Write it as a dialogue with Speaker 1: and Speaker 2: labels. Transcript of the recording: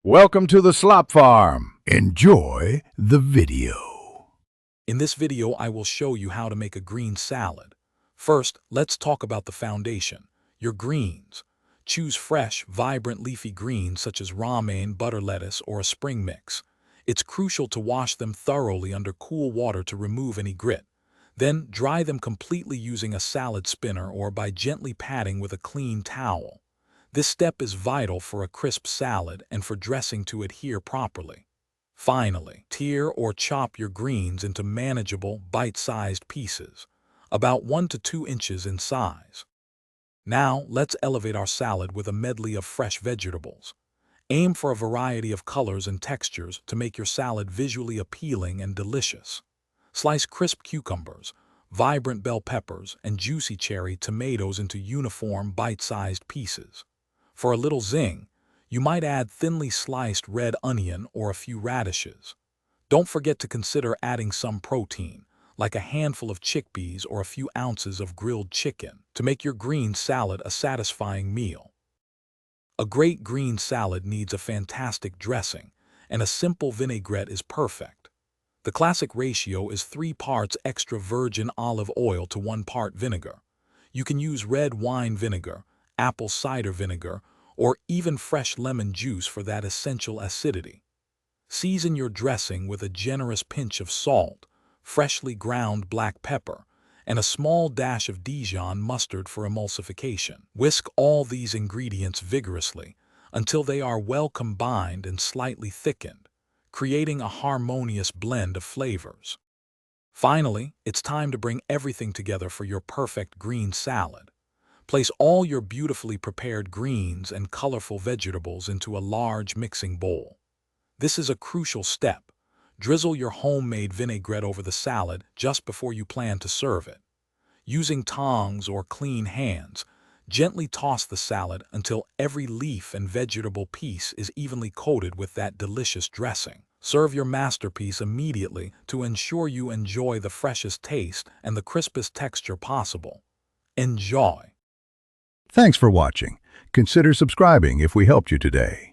Speaker 1: Welcome to the Slop Farm. Enjoy the video.
Speaker 2: In this video, I will show you how to make a green salad. First, let's talk about the foundation, your greens. Choose fresh, vibrant leafy greens such as romaine, butter lettuce, or a spring mix. It's crucial to wash them thoroughly under cool water to remove any grit. Then, dry them completely using a salad spinner or by gently patting with a clean towel. This step is vital for a crisp salad and for dressing to adhere properly. Finally, tear or chop your greens into manageable, bite-sized pieces, about 1 to 2 inches in size. Now, let's elevate our salad with a medley of fresh vegetables. Aim for a variety of colors and textures to make your salad visually appealing and delicious. Slice crisp cucumbers, vibrant bell peppers, and juicy cherry tomatoes into uniform, bite-sized pieces. For a little zing, you might add thinly sliced red onion or a few radishes. Don't forget to consider adding some protein, like a handful of chickpeas or a few ounces of grilled chicken, to make your green salad a satisfying meal. A great green salad needs a fantastic dressing, and a simple vinaigrette is perfect. The classic ratio is 3 parts extra virgin olive oil to 1 part vinegar. You can use red wine vinegar, apple cider vinegar, or even fresh lemon juice for that essential acidity. Season your dressing with a generous pinch of salt, freshly ground black pepper, and a small dash of Dijon mustard for emulsification. Whisk all these ingredients vigorously until they are well combined and slightly thickened, creating a harmonious blend of flavors. Finally, it's time to bring everything together for your perfect green salad. Place all your beautifully prepared greens and colorful vegetables into a large mixing bowl. This is a crucial step. Drizzle your homemade vinaigrette over the salad just before you plan to serve it. Using tongs or clean hands, gently toss the salad until every leaf and vegetable piece is evenly coated with that delicious dressing. Serve your masterpiece immediately to ensure you enjoy the freshest taste and the crispest texture possible. Enjoy!
Speaker 1: Thanks for watching. Consider subscribing if we helped you today.